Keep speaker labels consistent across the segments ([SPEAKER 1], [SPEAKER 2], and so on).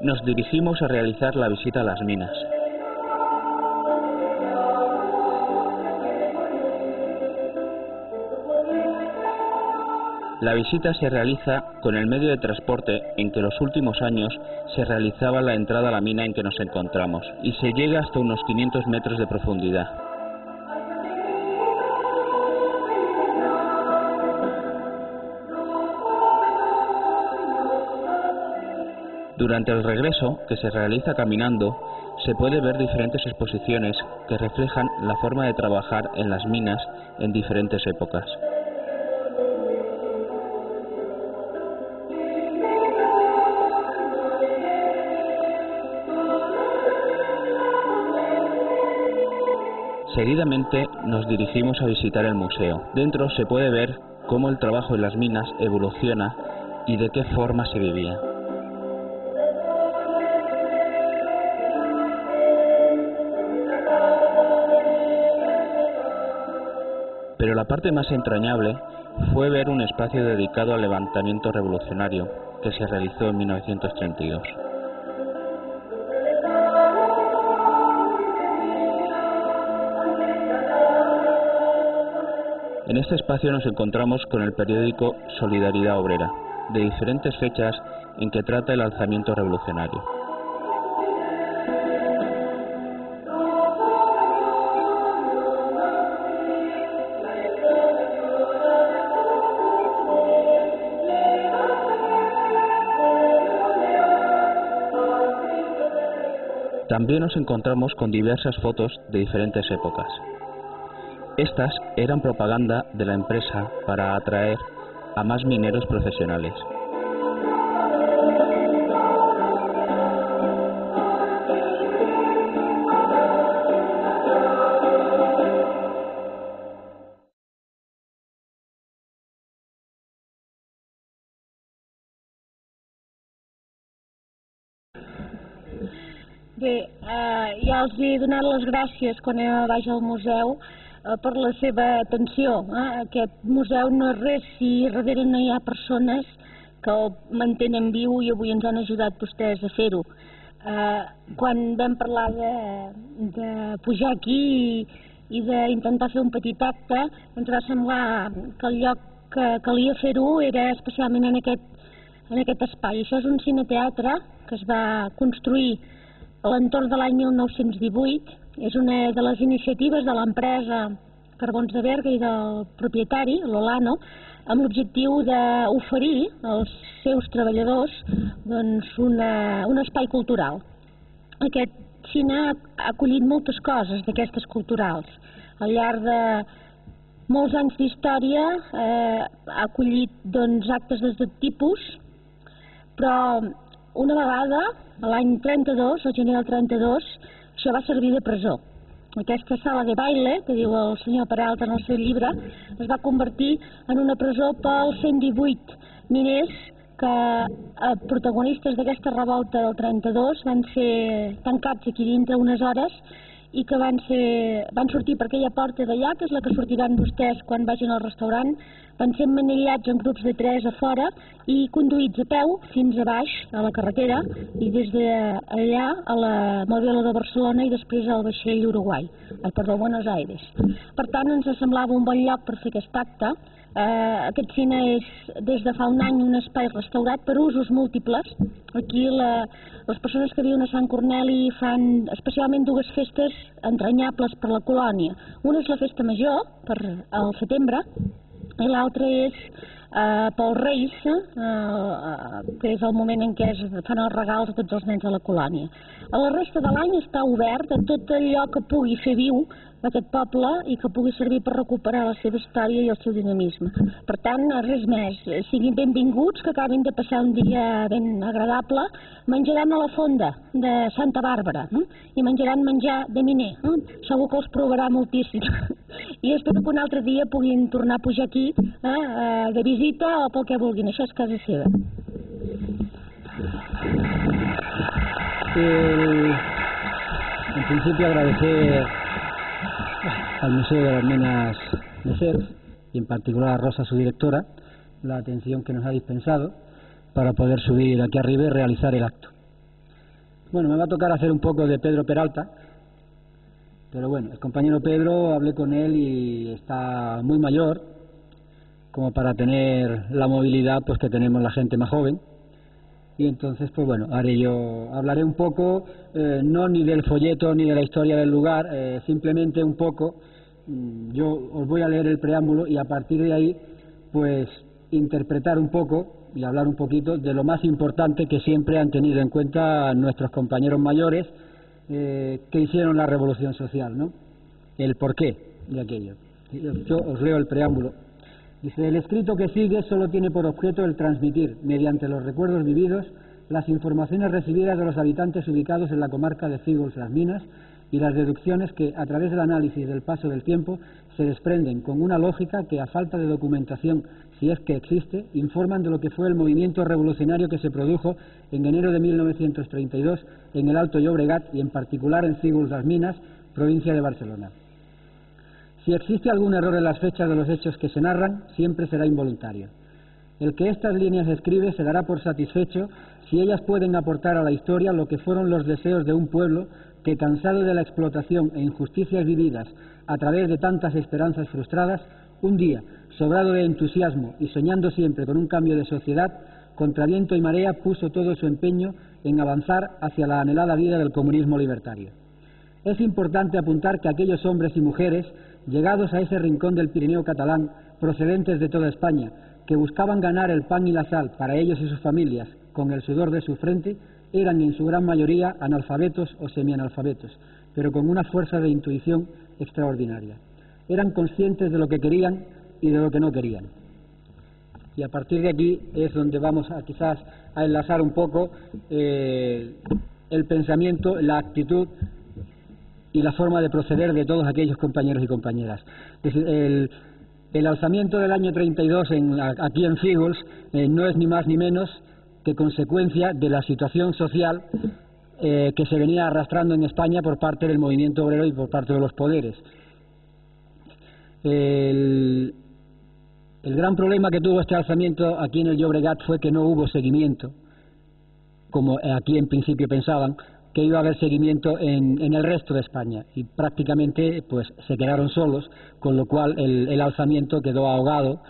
[SPEAKER 1] nos dirigimos a realizar la visita a las minas. La visita se realiza con el medio de transporte en que los últimos años se realizaba la entrada a la mina en que nos encontramos y se llega hasta unos 500 metros de profundidad. Durante el regreso, que se realiza caminando, se puede ver diferentes exposiciones que reflejan la forma de trabajar en las minas en diferentes épocas. Seguidamente nos dirigimos a visitar el museo. Dentro se puede ver cómo el trabajo en las minas evoluciona y de qué forma se vivía. Pero la parte más entrañable fue ver un espacio dedicado al levantamiento revolucionario que se realizó en 1932. En este espacio nos encontramos con el periódico Solidaridad Obrera, de diferentes fechas en que trata el alzamiento revolucionario. También nos encontramos con diversas fotos de diferentes épocas. Estas eran propaganda de la empresa para atraer a más mineros profesionales.
[SPEAKER 2] Bé, ja els he donat les gràcies quan anava baix al museu per la seva atenció. Aquest museu no és res si darrere no hi ha persones que el mantenen viu i avui ens han ajudat vostès a fer-ho. Quan vam parlar de pujar aquí i d'intentar fer un petit acte, ens va semblar que el lloc que calia fer-ho era especialment en aquest espai. Això és un cineteatre que es va construir a l'entorn de l'any 1918, és una de les iniciatives de l'empresa Carbons de Berga i del propietari, l'Olano, amb l'objectiu d'oferir als seus treballadors un espai cultural. Aquest cine ha acollit moltes coses d'aquestes culturals. Al llarg de molts anys d'història ha acollit actes de tot tipus, però una vegada, l'any 32, el gener del 32, això va servir de presó. Aquesta sala de baile, que diu el senyor Peralta en el seu llibre, es va convertir en una presó pels 118 miners que, protagonistes d'aquesta revolta del 32, van ser tancats aquí dintre unes hores i que van sortir per aquella porta d'allà, que és la que sortiran vostès quan vagin al restaurant, van ser emmanillats en grups de 3 a fora i conduïts a peu fins a baix, a la carretera, i des d'allà a la Modelo de Barcelona i després al vaixell Buenos Aires. Per tant, ens semblava un bon lloc per fer aquest acte. Aquest cine és, des de fa un any, un espai restaurat per usos múltiples. Aquí les persones que viuen a Sant Corneli fan especialment dues festes entranyables per la colònia. Una és la festa major, al setembre, i l'altra és pels Reis, que és el moment en què es fan els regals a tots els nens de la colònia. A la resta de l'any està obert a tot allò que pugui fer viu aquest poble i que pugui servir per recuperar la seva història i el seu dinamisme. Per tant, res més, siguin benvinguts, que acabin de passar un dia ben agradable. Menjaran a la fonda de Santa Bàrbara i menjaran menjar de miner. Segur que els provarà moltíssim. I espero que un altre dia puguin tornar a pujar aquí de visita o pel que vulguin. Això és casa seva.
[SPEAKER 3] En principio agradecer al Museo de las Minas de Cercs y en particular a Rosa, su directora, la atención que nos ha dispensado para poder subir aquí arriba y realizar el acto. Bueno, me va a tocar hacer un poco de Pedro Peralta, pero bueno, el compañero Pedro, hablé con él y está muy mayor como para tener la movilidad pues que tenemos la gente más joven. Y entonces, pues bueno, hablaré un poco, no ni del folleto ni de la historia del lugar, simplemente un poco, yo os voy a leer el preámbulo y a partir de ahí, pues interpretar un poco y hablar un poquito de lo más importante que siempre han tenido en cuenta nuestros compañeros mayores que hicieron la revolución social, ¿no? El porqué de aquello. Yo os leo el preámbulo. Dice: el escrito que sigue solo tiene por objeto el transmitir, mediante los recuerdos vividos, las informaciones recibidas de los habitantes ubicados en la comarca de Fígols-Las Minas y las deducciones que, a través del análisis del paso del tiempo, se desprenden con una lógica que, a falta de documentación, si es que existe, informan de lo que fue el movimiento revolucionario que se produjo en enero de 1932 en el Alto Llobregat y en particular en Fígols-Las Minas, provincia de Barcelona. Si existe algún error en las fechas de los hechos que se narran, siempre será involuntario. El que estas líneas escribe se dará por satisfecho si ellas pueden aportar a la historia lo que fueron los deseos de un pueblo que, cansado de la explotación e injusticias vividas a través de tantas esperanzas frustradas, un día, sobrado de entusiasmo y soñando siempre con un cambio de sociedad, contra viento y marea puso todo su empeño en avanzar hacia la anhelada vida del comunismo libertario. Es importante apuntar que aquellos hombres y mujeres, llegados a ese rincón del Pirineo catalán, procedentes de toda España, que buscaban ganar el pan y la sal para ellos y sus familias con el sudor de su frente, eran en su gran mayoría analfabetos o semianalfabetos, pero con una fuerza de intuición extraordinaria. Eran conscientes de lo que querían y de lo que no querían. Y a partir de aquí es donde vamos a quizás a enlazar un poco el pensamiento, la actitud y la forma de proceder de todos aquellos compañeros y compañeras. Es decir, el alzamiento del año 32 aquí en Fígols no es ni más ni menos que consecuencia de la situación social que se venía arrastrando en España por parte del movimiento obrero y por parte de los poderes. El gran problema que tuvo este alzamiento aquí en el Llobregat fue que no hubo seguimiento, como aquí en principio pensaban que iba a haber seguimiento en el resto de España, y prácticamente pues se quedaron solos, con lo cual el alzamiento quedó ahogado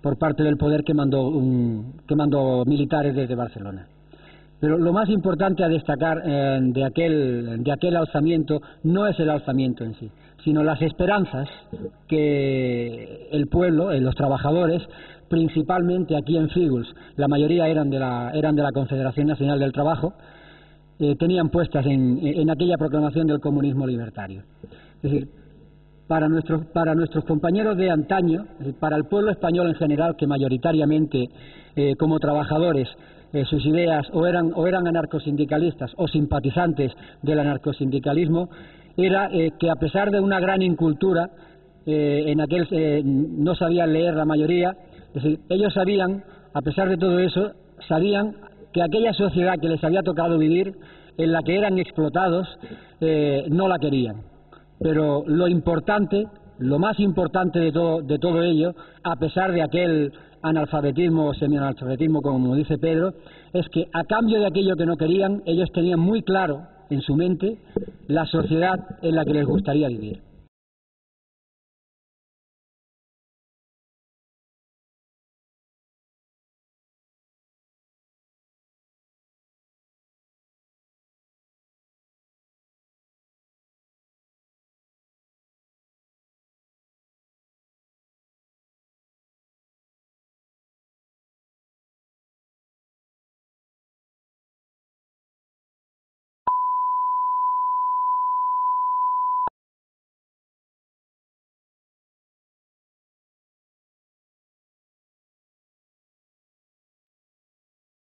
[SPEAKER 3] por parte del poder que mandó militares desde Barcelona. Pero lo más importante a destacar de aquel alzamiento no es el alzamiento en sí, sino las esperanzas que el pueblo, los trabajadores, principalmente aquí en Fígols, la mayoría eran de la Confederación Nacional del Trabajo, tenían puestas en aquella proclamación del comunismo libertario. Es decir, para nuestros compañeros de antaño, es decir, para el pueblo español en general, que mayoritariamente como trabajadores sus ideas o eran anarcosindicalistas o simpatizantes del anarcosindicalismo, era que a pesar de una gran incultura, no sabían leer la mayoría. Es decir, ellos sabían, a pesar de todo eso, sabían que aquella sociedad que les había tocado vivir, en la que eran explotados, no la querían. Pero lo más importante de todo ello, a pesar de aquel analfabetismo o semianalfabetismo, como dice Pedro, es que a cambio de aquello que no querían, ellos tenían muy claro en su mente la sociedad en la que les gustaría vivir.